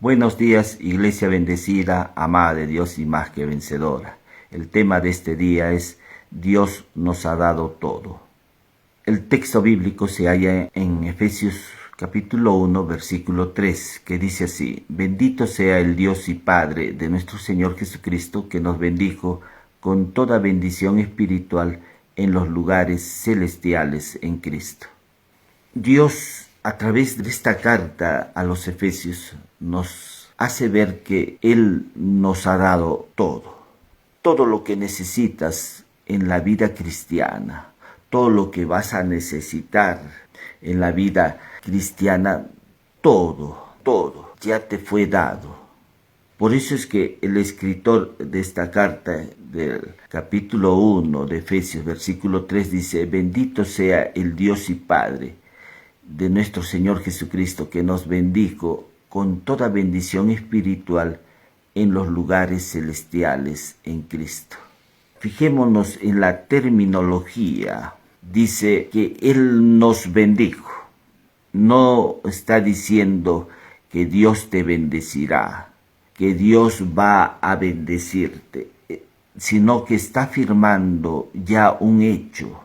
Buenos días, iglesia bendecida, amada de Dios y más que vencedora. El tema de este día es Dios nos ha dado todo. El texto bíblico se halla en Efesios capítulo 1, versículo 3, que dice así: Bendito sea el Dios y Padre de nuestro Señor Jesucristo, que nos bendijo con toda bendición espiritual en los lugares celestiales en Cristo. Dios, a través de esta carta a los Efesios, nos hace ver que Él nos ha dado todo lo que necesitas en la vida cristiana, todo lo que vas a necesitar en la vida cristiana, todo ya te fue dado. Por eso es que el escritor de esta carta del capítulo 1 de Efesios, versículo 3, dice: Bendito sea el Dios y Padre de nuestro Señor Jesucristo, que nos bendijo con toda bendición espiritual en los lugares celestiales en Cristo. Fijémonos en la terminología. Dice que Él nos bendijo. No está diciendo que Dios te bendecirá, que Dios va a bendecirte, sino que está afirmando ya un hecho,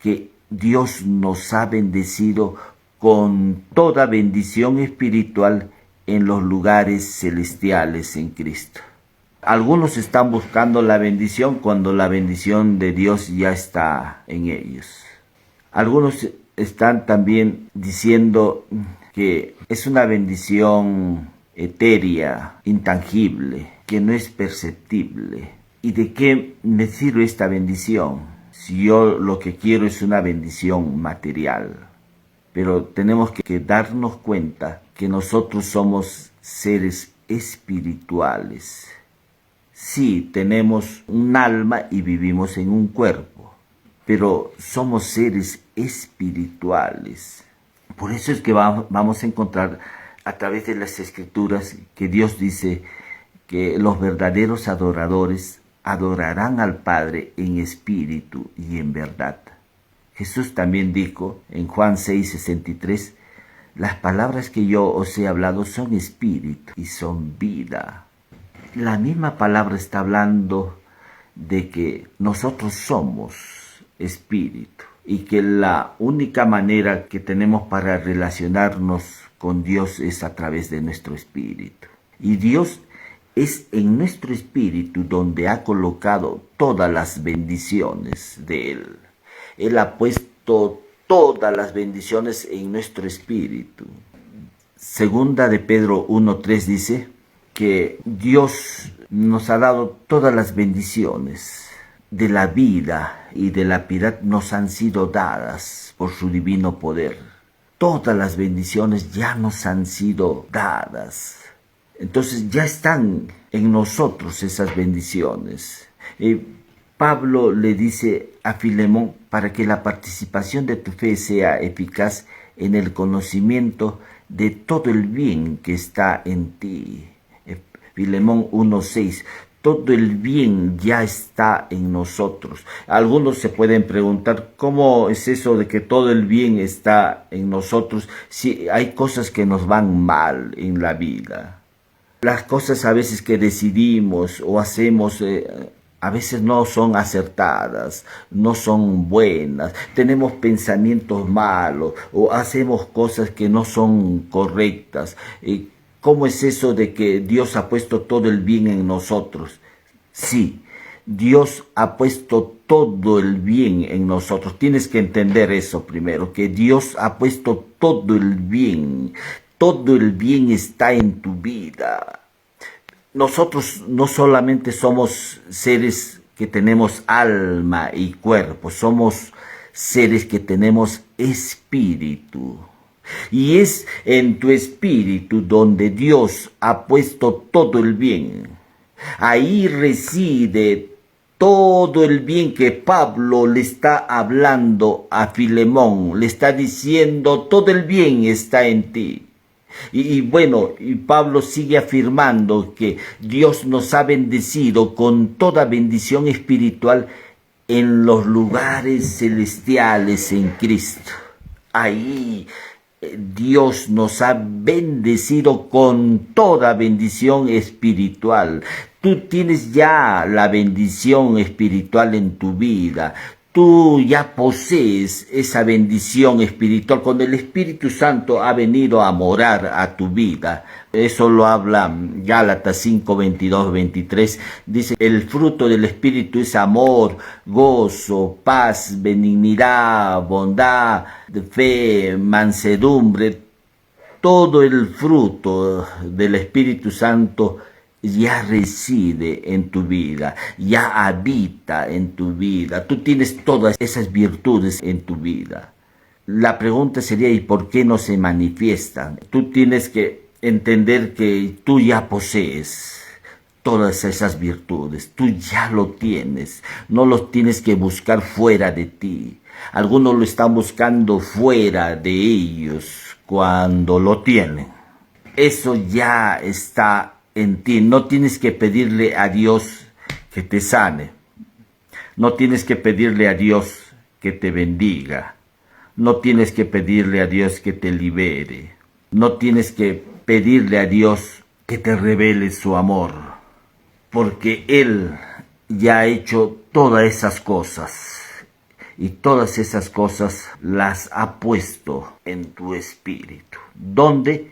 que Dios nos ha bendecido con toda bendición espiritual en los lugares celestiales en Cristo. Algunos están buscando la bendición cuando la bendición de Dios ya está en ellos. Algunos están también diciendo que es una bendición etérea, intangible, que no es perceptible. ¿Y de qué me sirve esta bendición si yo lo que quiero es una bendición material? Pero tenemos que darnos cuenta que nosotros somos seres espirituales. Sí, tenemos un alma y vivimos en un cuerpo, pero somos seres espirituales. Por eso es que vamos a encontrar a través de las Escrituras que Dios dice que los verdaderos adoradores adorarán al Padre en espíritu y en verdad. Jesús también dijo en Juan 6:63, las palabras que yo os he hablado son espíritu y son vida. La misma palabra está hablando de que nosotros somos espíritu y que la única manera que tenemos para relacionarnos con Dios es a través de nuestro espíritu. Y Dios es en nuestro espíritu donde ha colocado todas las bendiciones de Él. Él ha puesto todas las bendiciones en nuestro espíritu. Segunda de Pedro 1:3 dice que Dios nos ha dado todas las bendiciones de la vida y de la piedad, nos han sido dadas por su divino poder. Todas las bendiciones ya nos han sido dadas. Entonces ya están en nosotros esas bendiciones. Pablo le dice a Filemón: para que la participación de tu fe sea eficaz en el conocimiento de todo el bien que está en ti. Filemón 1:6. Todo el bien ya está en nosotros. Algunos se pueden preguntar: ¿cómo es eso de que todo el bien está en nosotros si hay cosas que nos van mal en la vida? Las cosas a veces que decidimos o hacemos a veces no son acertadas, no son buenas, tenemos pensamientos malos o hacemos cosas que no son correctas. ¿Cómo es eso de que Dios ha puesto todo el bien en nosotros? Sí, Dios ha puesto todo el bien en nosotros. Tienes que entender eso primero, que Dios ha puesto todo el bien. Todo el bien está en tu vida. Nosotros no solamente somos seres que tenemos alma y cuerpo, somos seres que tenemos espíritu. Y es en tu espíritu donde Dios ha puesto todo el bien. Ahí reside todo el bien que Pablo le está hablando a Filemón. Le está diciendo: todo el bien está en ti. Y Pablo sigue afirmando que Dios nos ha bendecido con toda bendición espiritual en los lugares celestiales en Cristo. Ahí Dios nos ha bendecido con toda bendición espiritual. Tú tienes ya la bendición espiritual en tu vida. Tú ya posees esa bendición espiritual cuando el Espíritu Santo ha venido a morar a tu vida. Eso lo habla Gálatas 5, 22, 23. Dice, el fruto del Espíritu es amor, gozo, paz, benignidad, bondad, fe, mansedumbre. Todo el fruto del Espíritu Santo ya reside en tu vida, ya habita en tu vida. Tú tienes todas esas virtudes en tu vida. La pregunta sería, ¿y por qué no se manifiestan? Tú tienes que entender que tú ya posees todas esas virtudes, tú ya lo tienes, no los tienes que buscar fuera de ti. Algunos lo están buscando fuera de ellos cuando lo tienen. Eso ya está en ti. No tienes que pedirle a Dios que te sane. No tienes que pedirle a Dios que te bendiga. No tienes que pedirle a Dios que te libere. No tienes que pedirle a Dios que te revele su amor. Porque Él ya ha hecho todas esas cosas. Y todas esas cosas las ha puesto en tu espíritu. ¿Dónde?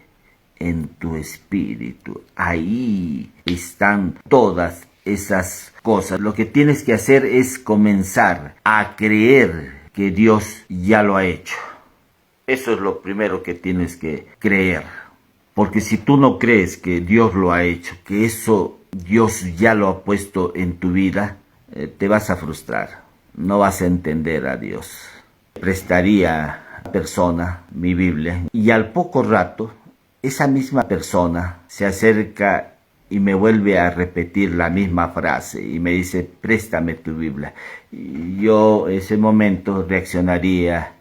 En tu espíritu. Ahí están todas esas cosas. Lo que tienes que hacer es comenzar a creer que Dios ya lo ha hecho. Eso es lo primero que tienes que creer. Porque si tú no crees que Dios lo ha hecho, que eso Dios ya lo ha puesto en tu vida, te vas a frustrar. No vas a entender a Dios. Prestaría a persona mi Biblia y al poco rato esa misma persona se acerca y me vuelve a repetir la misma frase y me dice, préstame tu Biblia. Y yo en ese momento reaccionaría,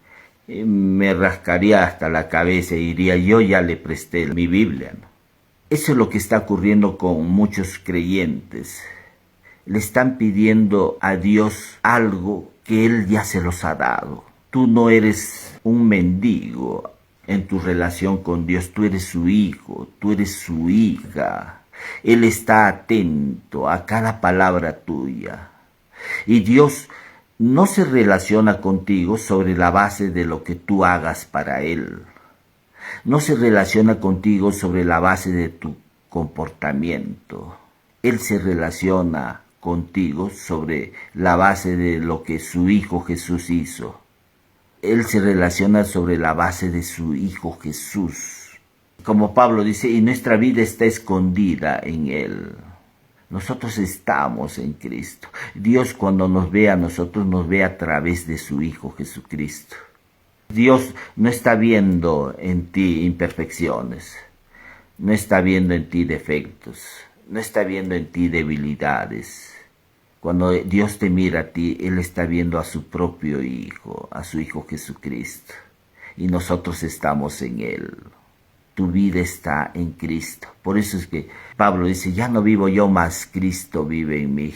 me rascaría hasta la cabeza y diría, yo ya le presté mi Biblia, ¿no? Eso es lo que está ocurriendo con muchos creyentes. Le están pidiendo a Dios algo que Él ya se los ha dado. Tú no eres un mendigo en tu relación con Dios, tú eres su hijo, tú eres su hija. Él está atento a cada palabra tuya. Y Dios no se relaciona contigo sobre la base de lo que tú hagas para Él. No se relaciona contigo sobre la base de tu comportamiento. Él se relaciona contigo sobre la base de lo que su Hijo Jesús hizo. Él se relaciona sobre la base de su Hijo Jesús. Como Pablo dice, y nuestra vida está escondida en Él. Nosotros estamos en Cristo. Dios cuando nos ve a nosotros, nos ve a través de su Hijo Jesucristo. Dios no está viendo en ti imperfecciones, no está viendo en ti defectos, no está viendo en ti debilidades. Cuando Dios te mira a ti, Él está viendo a su propio Hijo, a su Hijo Jesucristo. Y nosotros estamos en Él. Tu vida está en Cristo. Por eso es que Pablo dice, ya no vivo yo más, Cristo vive en mí.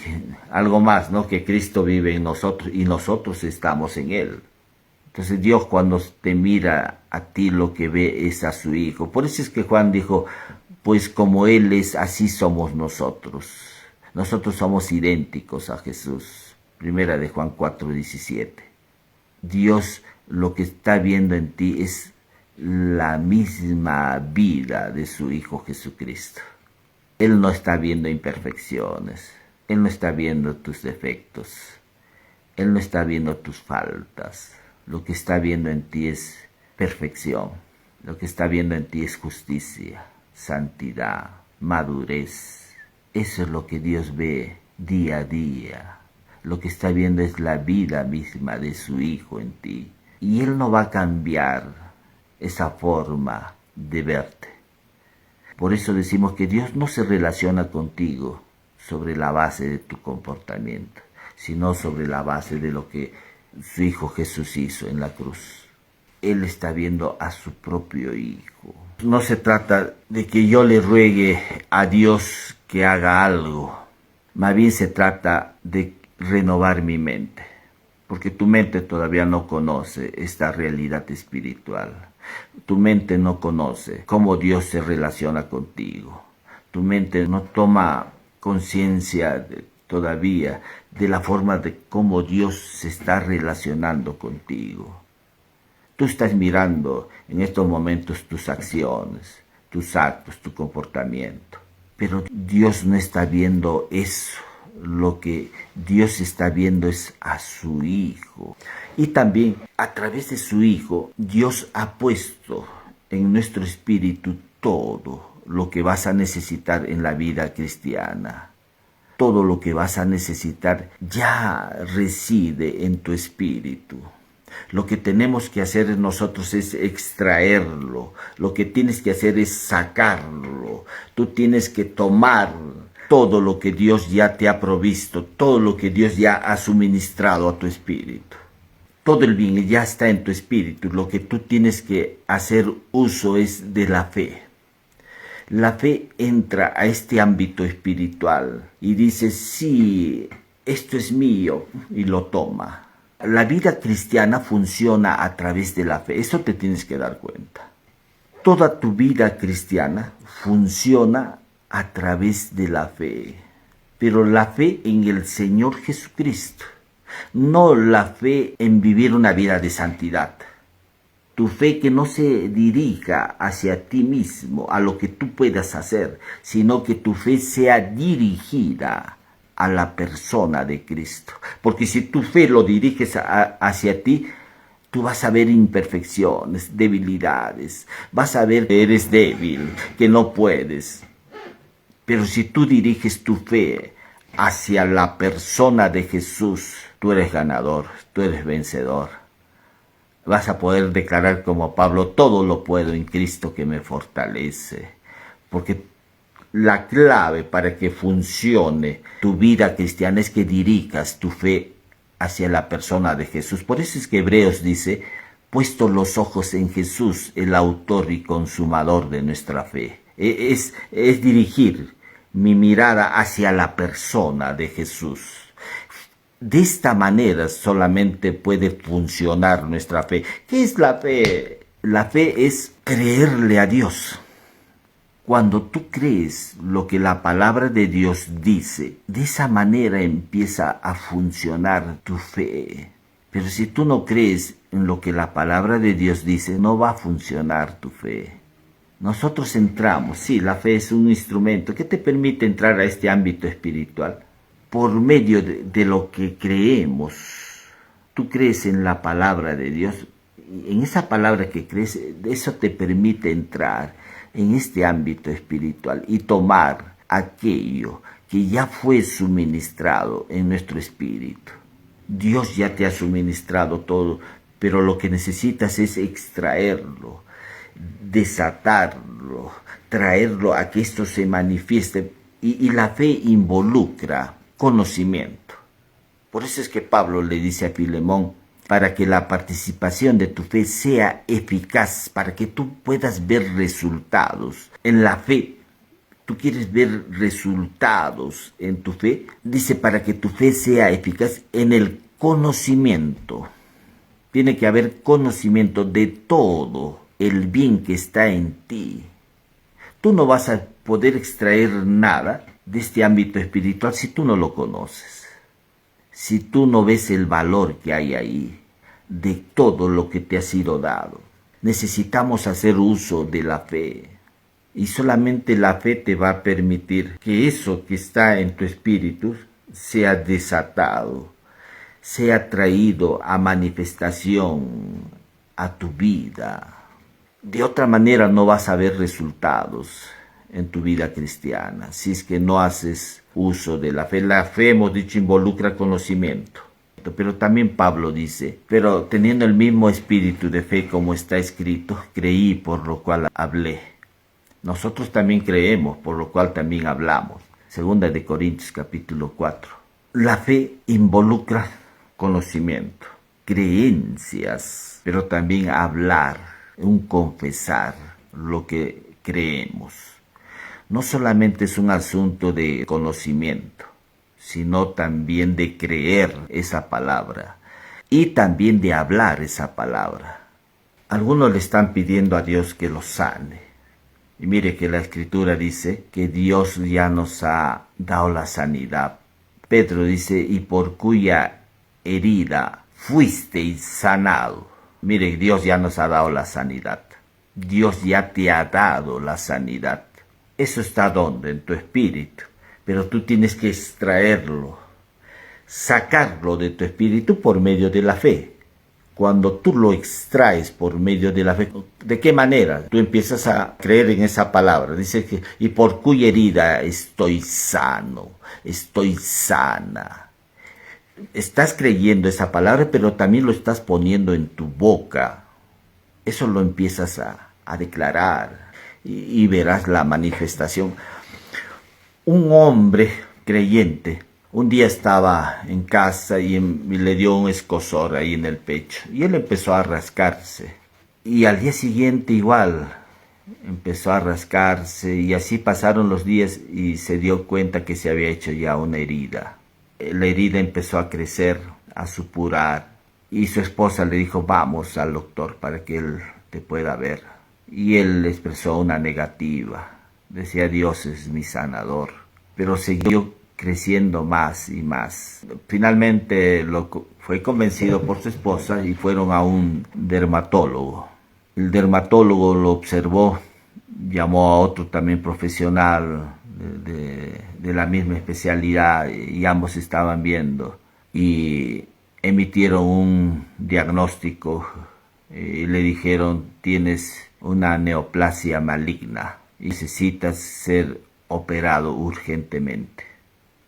Algo más, ¿no? Que Cristo vive en nosotros y nosotros estamos en Él. Entonces Dios cuando te mira a ti lo que ve es a su Hijo. Por eso es que Juan dijo, pues como Él es, así somos nosotros. Nosotros somos idénticos a Jesús. Primera de Juan 4:17. Dios lo que está viendo en ti es la misma vida de su Hijo Jesucristo. Él no está viendo imperfecciones. Él no está viendo tus defectos. Él no está viendo tus faltas. Lo que está viendo en ti es perfección. Lo que está viendo en ti es justicia, santidad, madurez. Eso es lo que Dios ve día a día. Lo que está viendo es la vida misma de su Hijo en ti. Y Él no va a cambiar esa forma de verte. Por eso decimos que Dios no se relaciona contigo sobre la base de tu comportamiento, sino sobre la base de lo que su Hijo Jesús hizo en la cruz. Él está viendo a su propio Hijo. No se trata de que yo le ruegue a Dios que haga algo. Más bien se trata de renovar mi mente. Porque tu mente todavía no conoce esta realidad espiritual. Tu mente no conoce cómo Dios se relaciona contigo. Tu mente no toma conciencia todavía de la forma de cómo Dios se está relacionando contigo. Tú estás mirando en estos momentos tus acciones, tus actos, tu comportamiento. Pero Dios no está viendo eso. Lo que Dios está viendo es a su Hijo. Y también a través de su Hijo, Dios ha puesto en nuestro espíritu todo lo que vas a necesitar en la vida cristiana. Todo lo que vas a necesitar ya reside en tu espíritu. Lo que tenemos que hacer nosotros es extraerlo. Lo que tienes que hacer es sacarlo. Tú tienes que tomar todo lo que Dios ya te ha provisto, todo lo que Dios ya ha suministrado a tu espíritu. Todo el bien ya está en tu espíritu. Lo que tú tienes que hacer uso es de la fe. La fe entra a este ámbito espiritual y dice, sí, esto es mío, y lo toma. La vida cristiana funciona a través de la fe. Eso te tienes que dar cuenta. Toda tu vida cristiana funciona a través de la fe. Pero la fe en el Señor Jesucristo. No la fe en vivir una vida de santidad. Tu fe que no se dirija hacia ti mismo, a lo que tú puedas hacer, sino que tu fe sea dirigida a la persona de Cristo. Porque si tu fe lo diriges hacia ti, tú vas a ver imperfecciones, debilidades, vas a ver que eres débil, que no puedes. Pero si tú diriges tu fe hacia la persona de Jesús, tú eres ganador, tú eres vencedor. Vas a poder declarar como Pablo, todo lo puedo en Cristo que me fortalece. Porque la clave para que funcione tu vida cristiana es que dirijas tu fe hacia la persona de Jesús. Por eso es que Hebreos dice, puesto los ojos en Jesús, el autor y consumador de nuestra fe. Es dirigir mi mirada hacia la persona de Jesús. De esta manera solamente puede funcionar nuestra fe. ¿Qué es la fe? La fe es creerle a Dios. Cuando tú crees lo que la palabra de Dios dice, de esa manera empieza a funcionar tu fe. Pero si tú no crees en lo que la palabra de Dios dice, no va a funcionar tu fe. Nosotros entramos, sí, la fe es un instrumento que te permite entrar a este ámbito espiritual por medio de lo que creemos. Tú crees en la palabra de Dios, y en esa palabra que crees, eso te permite entrar en este ámbito espiritual y tomar aquello que ya fue suministrado en nuestro espíritu. Dios ya te ha suministrado todo, pero lo que necesitas es extraerlo, desatarlo, traerlo a que esto se manifieste. Y la fe involucra conocimiento. Por eso es que Pablo le dice a Filemón, para que la participación de tu fe sea eficaz, para que tú puedas ver resultados en la fe. ¿Tú quieres ver resultados en tu fe? Dice, para que tu fe sea eficaz en el conocimiento. Tiene que haber conocimiento de todo el bien que está en ti. Tú no vas a poder extraer nada de este ámbito espiritual si tú no lo conoces. Si tú no ves el valor que hay ahí, de todo lo que te ha sido dado. Necesitamos hacer uso de la fe. Y solamente la fe te va a permitir que eso que está en tu espíritu sea desatado, sea traído a manifestación a tu vida. De otra manera no vas a ver resultados en tu vida cristiana, si es que no haces uso de la fe. La fe, hemos dicho, involucra conocimiento. Pero también Pablo dice, pero teniendo el mismo espíritu de fe como está escrito, creí por lo cual hablé. Nosotros también creemos, por lo cual también hablamos. Segunda de Corintios capítulo 4. La fe involucra conocimiento, creencias, pero también hablar, un confesar lo que creemos. No solamente es un asunto de conocimiento, sino también de creer esa palabra y también de hablar esa palabra. Algunos le están pidiendo a Dios que los sane. Y mire que la Escritura dice que Dios ya nos ha dado la sanidad. Pedro dice, y por cuya herida fuisteis sanado. Mire, Dios ya nos ha dado la sanidad. Dios ya te ha dado la sanidad. Eso está donde, en tu espíritu. Pero tú tienes que extraerlo, sacarlo de tu espíritu por medio de la fe. Cuando tú lo extraes por medio de la fe, ¿de qué manera? Tú empiezas a creer en esa palabra. Dice que, y por cuya herida estoy sano, estoy sana. Estás creyendo esa palabra, pero también lo estás poniendo en tu boca. Eso lo empiezas a declarar y verás la manifestación. Un hombre creyente un día estaba en casa y le dio un escozor ahí en el pecho. Y él empezó a rascarse. Y al día siguiente igual empezó a rascarse. Y así pasaron los días y se dio cuenta que se había hecho ya una herida. La herida empezó a crecer, a supurar. Y su esposa le dijo, vamos al doctor para que él te pueda ver. Y él expresó una negativa. Decía, Dios es mi sanador. Pero siguió creciendo más y más. Finalmente fue convencido por su esposa y fueron a un dermatólogo. El dermatólogo lo observó, llamó a otro también profesional de la misma especialidad y ambos estaban viendo y emitieron un diagnóstico y le dijeron, tienes una neoplasia maligna y necesitas ser operado urgentemente.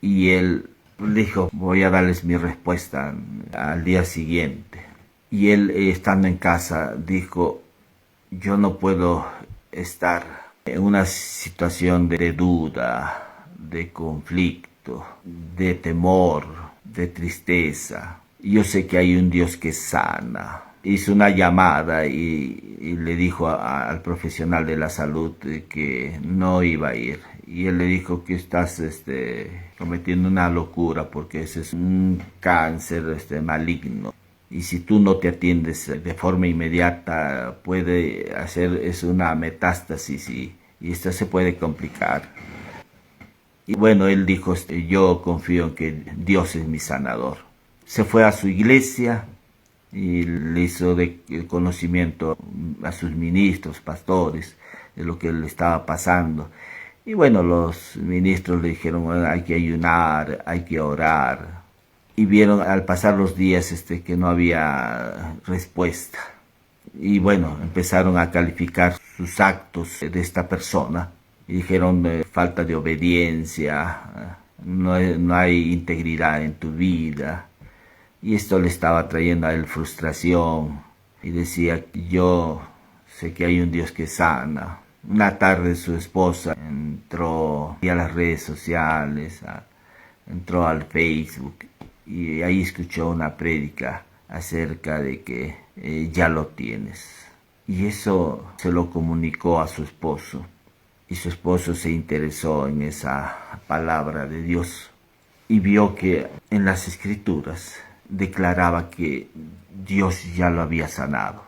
Y él dijo, voy a darles mi respuesta al día siguiente. Y él, estando en casa, dijo, yo no puedo estar en una situación de duda, de conflicto, de temor, de tristeza. Yo sé que hay un Dios que sana. Hizo una llamada y le dijo al profesional de la salud que no iba a ir. Y él le dijo que estás cometiendo una locura porque ese es un cáncer maligno. Y si tú no te atiendes de forma inmediata, puede hacer una metástasis y esto se puede complicar. Y bueno, él dijo, yo confío en que Dios es mi sanador. Se fue a su iglesia y le hizo de conocimiento a sus ministros, pastores, de lo que le estaba pasando. Y bueno, los ministros le dijeron, bueno, hay que ayunar, hay que orar. Y vieron al pasar los días que no había respuesta. Y bueno, empezaron a calificar sus actos de esta persona. Y dijeron, falta de obediencia, no hay integridad en tu vida. Y esto le estaba trayendo a él frustración. Y decía, yo sé que hay un Dios que sana. Una tarde su esposa entró a las redes sociales, entró al Facebook y ahí escuchó una prédica acerca de que ya lo tienes. Y eso se lo comunicó a su esposo y su esposo se interesó en esa palabra de Dios y vio que en las Escrituras declaraba que Dios ya lo había sanado,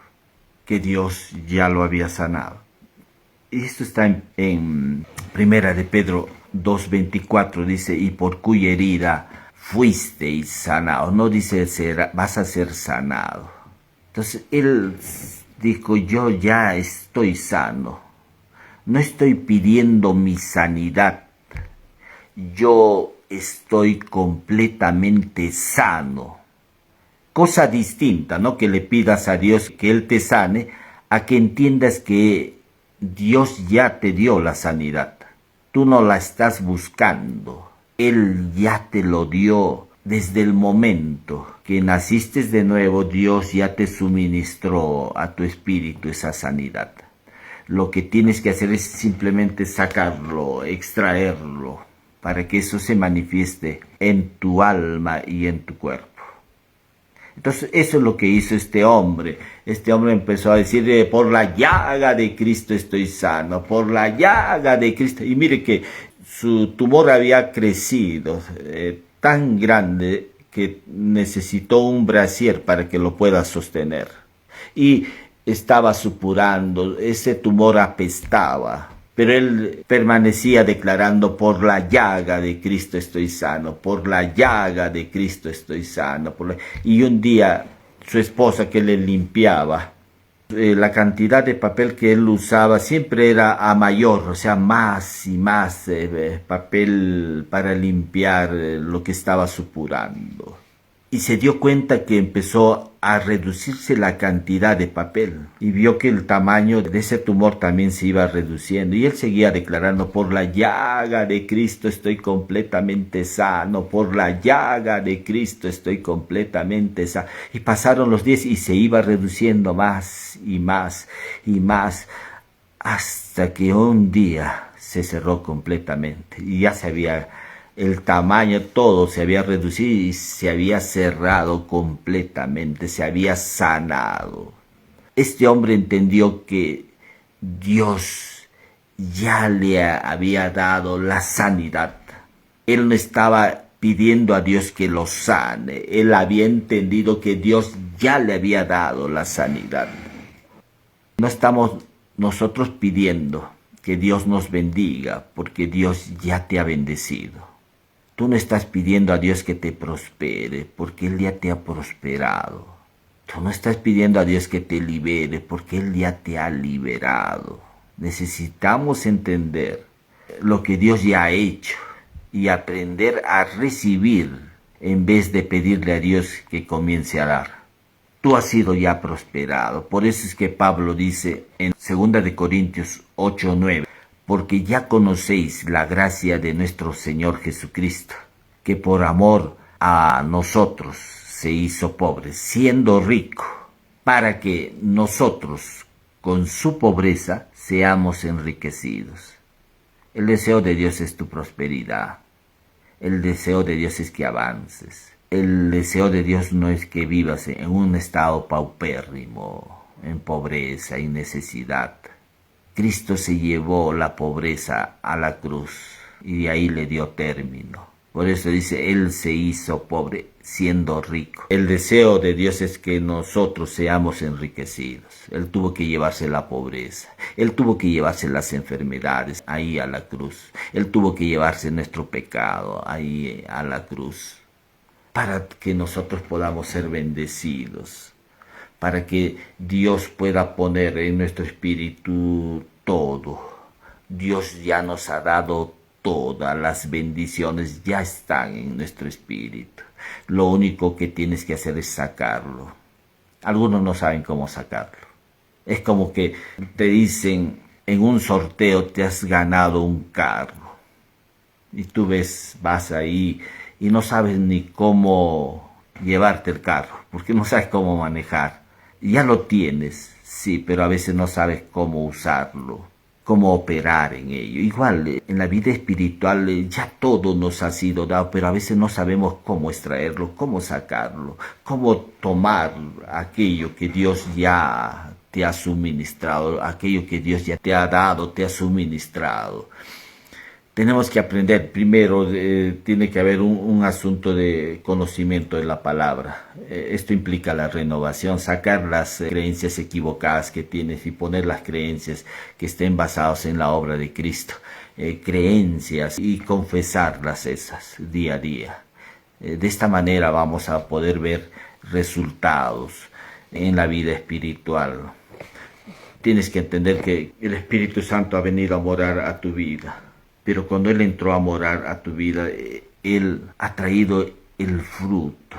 que Dios ya lo había sanado. Y esto está en Primera de Pedro 2:24, dice, y por cuya herida fuisteis sanado. No dice vas a ser sanado. Entonces él dijo, yo ya estoy sano. No estoy pidiendo mi sanidad. Yo estoy completamente sano. Cosa distinta, ¿no? Que le pidas a Dios que Él te sane, a que entiendas que Dios ya te dio la sanidad. Tú no la estás buscando. Él ya te lo dio. Desde el momento que naciste de nuevo, Dios ya te suministró a tu espíritu esa sanidad. Lo que tienes que hacer es simplemente sacarlo, extraerlo, para que eso se manifieste en tu alma y en tu cuerpo. Entonces eso es lo que hizo este hombre. Este hombre empezó a decir, por la llaga de Cristo estoy sano, por la llaga de Cristo. Y mire que su tumor había crecido tan grande que necesitó un brasier para que lo pueda sostener. Y estaba supurando, ese tumor apestaba. Pero él permanecía declarando, por la llaga de Cristo estoy sano, por la llaga de Cristo estoy sano. Y un día su esposa que le limpiaba, la cantidad de papel que él usaba siempre era a mayor, o sea, más y más papel para limpiar lo que estaba supurando. Y se dio cuenta que empezó a reducirse la cantidad de papel y vio que el tamaño de ese tumor también se iba reduciendo, y él seguía declarando, por la llaga de Cristo estoy completamente sano, por la llaga de Cristo estoy completamente sano. Y pasaron los días y se iba reduciendo más y más y más, hasta que un día se cerró completamente y ya se había, el tamaño, todo se había reducido y se había cerrado completamente, se había sanado. Este hombre entendió que Dios ya le había dado la sanidad. Él no estaba pidiendo a Dios que lo sane, él había entendido que Dios ya le había dado la sanidad. No estamos nosotros pidiendo que Dios nos bendiga, porque Dios ya te ha bendecido. Tú no estás pidiendo a Dios que te prospere, porque Él ya te ha prosperado. Tú no estás pidiendo a Dios que te libere, porque Él ya te ha liberado. Necesitamos entender lo que Dios ya ha hecho y aprender a recibir en vez de pedirle a Dios que comience a dar. Tú has sido ya prosperado. Por eso es que Pablo dice en 2 Corintios 8:9, porque ya conocéis la gracia de nuestro Señor Jesucristo, que por amor a nosotros se hizo pobre, siendo rico, para que nosotros con su pobreza seamos enriquecidos. El deseo de Dios es tu prosperidad. El deseo de Dios es que avances. El deseo de Dios no es que vivas en un estado paupérrimo, en pobreza y necesidad. Cristo se llevó la pobreza a la cruz y de ahí le dio término. Por eso dice, Él se hizo pobre siendo rico. El deseo de Dios es que nosotros seamos enriquecidos. Él tuvo que llevarse la pobreza. Él tuvo que llevarse las enfermedades ahí a la cruz. Él tuvo que llevarse nuestro pecado ahí a la cruz, para que nosotros podamos ser bendecidos, para que Dios pueda poner en nuestro espíritu todo. Dios ya nos ha dado todas las bendiciones, ya están en nuestro espíritu. Lo único que tienes que hacer es sacarlo. Algunos no saben cómo sacarlo. Es como que te dicen, en un sorteo te has ganado un carro. Y tú ves, vas ahí y no sabes ni cómo llevarte el carro, porque no sabes cómo manejar. Ya lo tienes, sí, pero a veces no sabes cómo usarlo, cómo operar en ello. Igual, en la vida espiritual ya todo nos ha sido dado, pero a veces no sabemos cómo extraerlo, cómo sacarlo, cómo tomar aquello que Dios ya te ha suministrado, aquello que Dios ya te ha dado, te ha suministrado. Tenemos que aprender, primero tiene que haber un asunto de conocimiento de la palabra. Esto implica la renovación, sacar las creencias equivocadas que tienes y poner las creencias que estén basadas en la obra de Cristo. Creencias y confesarlas esas día a día. De esta manera vamos a poder ver resultados en la vida espiritual. Tienes que entender que el Espíritu Santo ha venido a morar a tu vida. Pero cuando Él entró a morar a tu vida, Él ha traído el fruto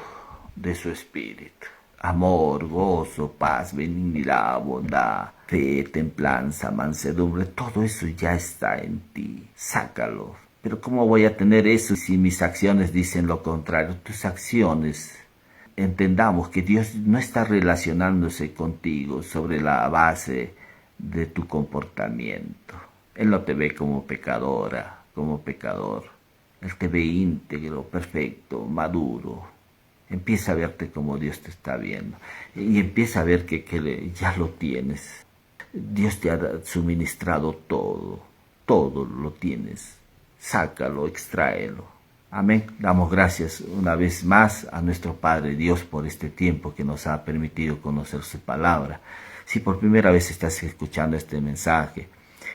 de su espíritu. Amor, gozo, paz, benignidad, bondad, fe, templanza, mansedumbre, todo eso ya está en ti. Sácalo. Pero ¿cómo voy a tener eso si mis acciones dicen lo contrario? Tus acciones, entendamos que Dios no está relacionándose contigo sobre la base de tu comportamiento. Él no te ve como pecadora, como pecador. Él te ve íntegro, perfecto, maduro. Empieza a verte como Dios te está viendo. Y empieza a ver que ya lo tienes. Dios te ha suministrado todo. Todo lo tienes. Sácalo, extráelo. Amén. Damos gracias una vez más a nuestro Padre Dios por este tiempo que nos ha permitido conocer su palabra. Si por primera vez estás escuchando este mensaje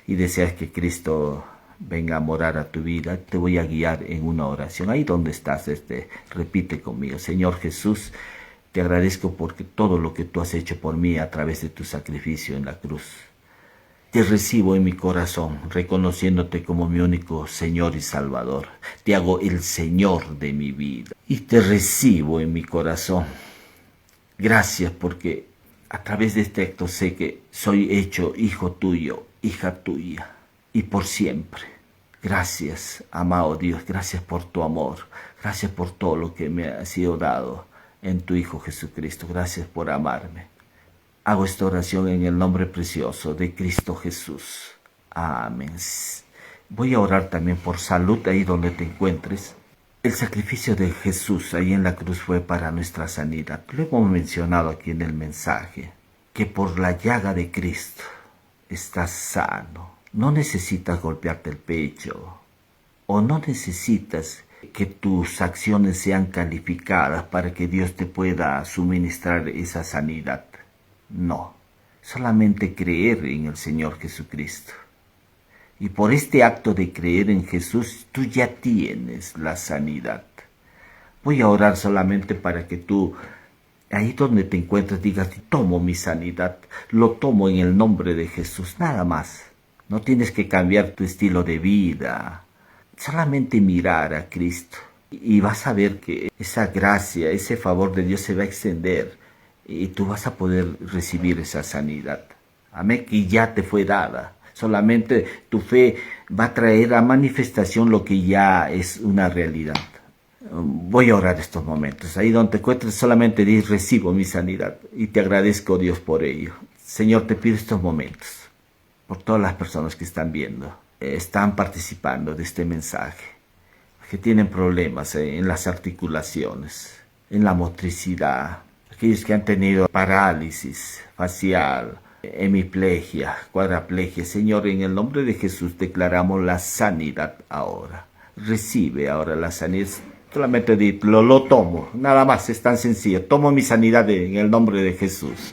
y deseas que Cristo venga a morar a tu vida, te voy a guiar en una oración. Ahí donde estás, repite conmigo: Señor Jesús, te agradezco porque todo lo que tú has hecho por mí a través de tu sacrificio en la cruz. Te recibo en mi corazón, reconociéndote como mi único Señor y Salvador. Te hago el Señor de mi vida y te recibo en mi corazón. Gracias porque a través de este acto sé que soy hecho hijo tuyo, hija tuya, y por siempre. Gracias, amado Dios, gracias por tu amor, gracias por todo lo que me ha sido dado en tu Hijo Jesucristo. Gracias por amarme. Hago esta oración en el nombre precioso de Cristo Jesús. Amén. Voy a orar también por salud ahí donde te encuentres. El sacrificio de Jesús ahí en la cruz fue para nuestra sanidad. Lo hemos mencionado aquí en el mensaje, que por la llaga de Cristo estás sano. No necesitas golpearte el pecho, o no necesitas que tus acciones sean calificadas para que Dios te pueda suministrar esa sanidad. No, solamente creer en el Señor Jesucristo. Y por este acto de creer en Jesús, tú ya tienes la sanidad. Voy a orar solamente para que tú, ahí donde te encuentres, digas: tomo mi sanidad, lo tomo en el nombre de Jesús, nada más. No tienes que cambiar tu estilo de vida, solamente mirar a Cristo. Y vas a ver que esa gracia, ese favor de Dios se va a extender y tú vas a poder recibir esa sanidad. Amén, que ya te fue dada. Solamente tu fe va a traer a manifestación lo que ya es una realidad. Voy a orar estos momentos. Ahí donde te encuentres, solamente di: recibo mi sanidad. Y te agradezco, Dios, por ello. Señor, te pido estos momentos por todas las personas que están viendo, están participando de este mensaje, que tienen problemas en las articulaciones, en la motricidad, aquellos que han tenido parálisis facial, hemiplegia, cuadraplegia. Señor, en el nombre de Jesús declaramos la sanidad ahora. Recibe ahora la sanidad. Solamente di: lo tomo, nada más, es tan sencillo. Tomo mi sanidad en el nombre de Jesús.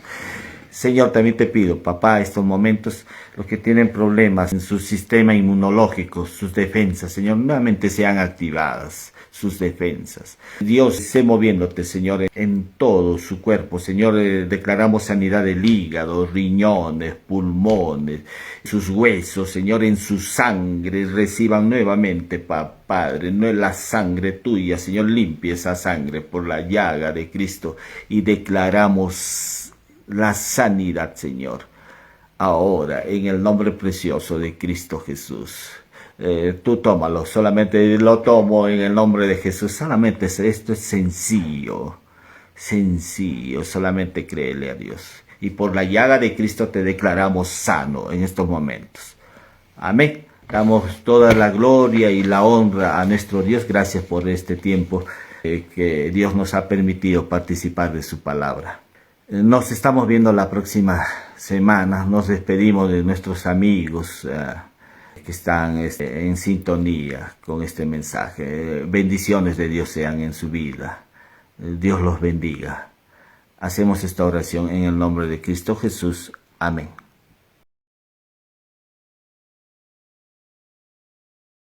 Señor, también te pido, papá, estos momentos, los que tienen problemas en su sistema inmunológico, sus defensas, Señor, nuevamente sean activadas sus defensas. Dios, esté moviéndote, Señor, en todo su cuerpo. Señor, declaramos sanidad del hígado, riñones, pulmones, sus huesos, Señor, en su sangre. Reciban nuevamente, Padre, no es la sangre tuya, Señor, limpia esa sangre por la llaga de Cristo y declaramos la sanidad, Señor, ahora en el nombre precioso de Cristo Jesús. Tú tómalo, solamente lo tomo en el nombre de Jesús. Solamente esto es sencillo, solamente créele a Dios. Y por la llaga de Cristo te declaramos sano en estos momentos. Amén. Damos toda la gloria y la honra a nuestro Dios. Gracias por este tiempo que Dios nos ha permitido participar de su palabra. Nos estamos viendo la próxima semana. Nos despedimos de nuestros amigos que están en sintonía con este mensaje. Bendiciones de Dios sean en su vida. Dios los bendiga. Hacemos esta oración en el nombre de Cristo Jesús. Amén.